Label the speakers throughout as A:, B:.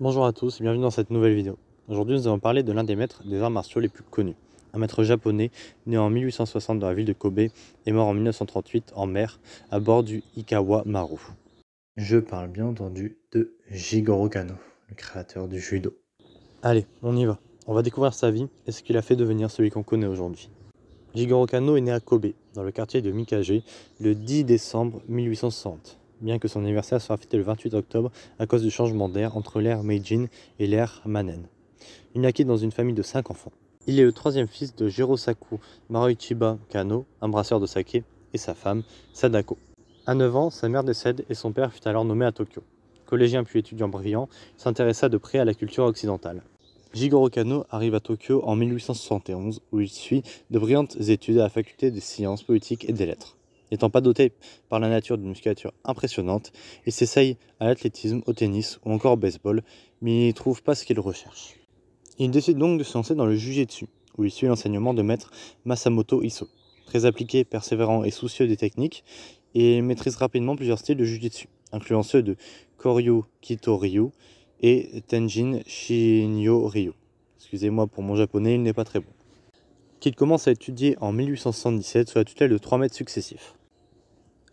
A: Bonjour à tous et bienvenue dans cette nouvelle vidéo. Aujourd'hui nous allons parler de l'un des maîtres des arts martiaux les plus connus. Un maître japonais né en 1860 dans la ville de Kobe et mort en 1938 en mer à bord du Ikawa Maru. Je parle bien entendu de Jigoro Kano, le créateur du judo. Allez, on y va. On va découvrir sa vie et ce qu'il a fait devenir celui qu'on connaît aujourd'hui. Jigoro Kano est né à Kobe, dans le quartier de Mikage, le 10 décembre 1860. Bien que son anniversaire soit fêté le 28 octobre à cause du changement d'air entre l'ère Meijin et l'ère Manen. Il naquit dans une famille de 5 enfants. Il est le troisième fils de Jirosaku Maruichiba Kano, un brasseur de saké, et sa femme, Sadako. À 9 ans, sa mère décède et son père fut alors nommé à Tokyo. Collégien puis étudiant brillant, il s'intéressa de près à la culture occidentale. Jigoro Kano arrive à Tokyo en 1871 où il suit de brillantes études à la faculté des sciences politiques et des lettres. N'étant pas doté par la nature d'une musculature impressionnante, il s'essaye à l'athlétisme, au tennis ou encore au baseball, mais il n'y trouve pas ce qu'il recherche. Il décide donc de se lancer dans le jujitsu, où il suit l'enseignement de maître Masamoto Iso. Très appliqué, persévérant et soucieux des techniques, et il maîtrise rapidement plusieurs styles de jujitsu, incluant ceux de Koryu Kito Ryu et Tenjin Shinyo Ryu. Excusez-moi pour mon japonais, il n'est pas très bon. Qu'il commence à étudier en 1877 sous la tutelle de 3 maîtres successifs.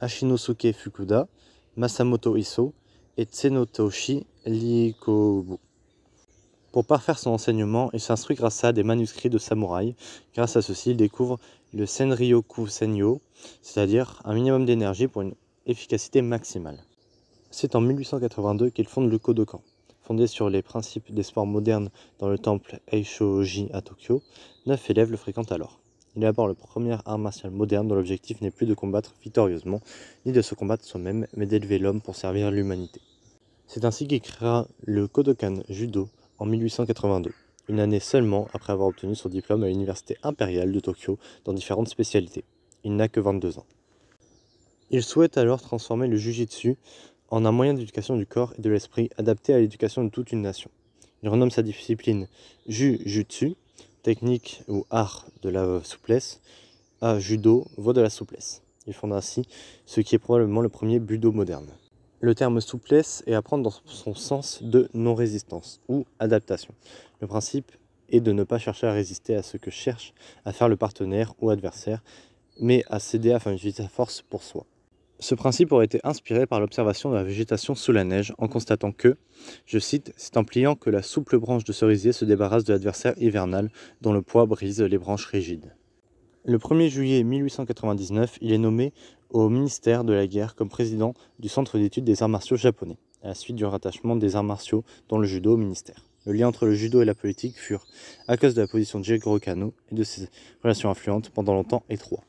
A: Ashinosuke Fukuda, Masamoto Iso et Tsenotoshi Likobu. Pour parfaire son enseignement, il s'instruit grâce à des manuscrits de samouraïs. Grâce à ceci, il découvre le Senryoku Senyo, c'est-à-dire un minimum d'énergie pour une efficacité maximale. C'est en 1882 qu'il fonde le Kodokan. Fondé sur les principes des sports modernes dans le temple Eishoji à Tokyo, 9 élèves le fréquentent alors. Il élabore le premier art martial moderne dont l'objectif n'est plus de combattre victorieusement, ni de se combattre soi-même, mais d'élever l'homme pour servir l'humanité. C'est ainsi qu'il créera le Kodokan Judo en 1882, une année seulement après avoir obtenu son diplôme à l'université impériale de Tokyo dans différentes spécialités. Il n'a que 22 ans. Il souhaite alors transformer le Jujitsu en un moyen d'éducation du corps et de l'esprit adapté à l'éducation de toute une nation. Il renomme sa discipline Jujutsu, technique ou art de la souplesse, à Judo, voie de la souplesse. Il fonde ainsi ce qui est probablement le premier Budo moderne. Le terme souplesse est à prendre dans son sens de non-résistance ou adaptation. Le principe est de ne pas chercher à résister à ce que cherche à faire le partenaire ou adversaire, mais à céder afin d'utiliser sa force pour soi. Ce principe aurait été inspiré par l'observation de la végétation sous la neige en constatant que, je cite, « c'est en pliant que la souple branche de cerisier se débarrasse de l'adversaire hivernal dont le poids brise les branches rigides ». Le 1er juillet 1899, il est nommé au ministère de la Guerre comme président du Centre d'études des arts martiaux japonais, à la suite du rattachement des arts martiaux dont le judo au ministère. Le lien entre le judo et la politique furent, à cause de la position de Jigoro Kano et de ses relations influentes, pendant longtemps étroits.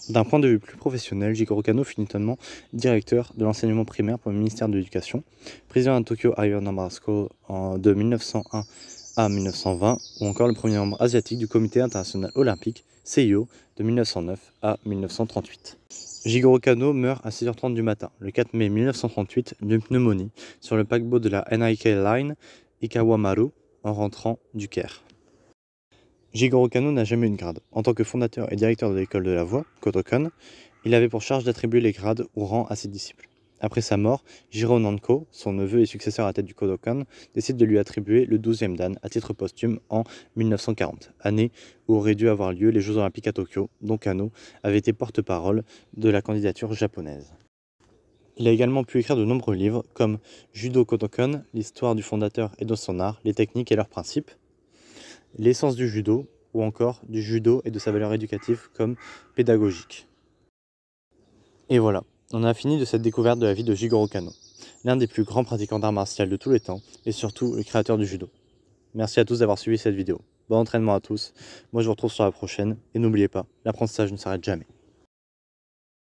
A: D'un point de vue plus professionnel, Jigoro Kano fut notamment directeur de l'enseignement primaire pour le ministère de l'Éducation, président de Tokyo Iron Number School de 1901 à 1920, ou encore le premier membre asiatique du Comité international olympique, CIO, de 1909 à 1938. Jigoro Kano meurt à 6h30 du matin, le 4 mai 1938, d'une pneumonie, sur le paquebot de la NIK Line Ikawa Maru, en rentrant du Caire. Jigoro Kano n'a jamais eu de grade. En tant que fondateur et directeur de l'école de la voix, Kodokan, il avait pour charge d'attribuer les grades ou rangs à ses disciples. Après sa mort, Jiro Nanko, son neveu et successeur à la tête du Kodokan, décide de lui attribuer le 12e dan à titre posthume en 1940, année où auraient dû avoir lieu les Jeux Olympiques à Tokyo, dont Kano avait été porte-parole de la candidature japonaise. Il a également pu écrire de nombreux livres comme Judo Kodokan, l'histoire du fondateur et de son art, les techniques et leurs principes, l'essence du judo, ou encore du judo et de sa valeur éducative comme pédagogique. Et voilà, on a fini de cette découverte de la vie de Jigoro Kano, l'un des plus grands pratiquants d'arts martiaux de tous les temps, et surtout le créateur du judo. Merci à tous d'avoir suivi cette vidéo. Bon entraînement à tous, moi je vous retrouve sur la prochaine, et n'oubliez pas, l'apprentissage ne s'arrête jamais.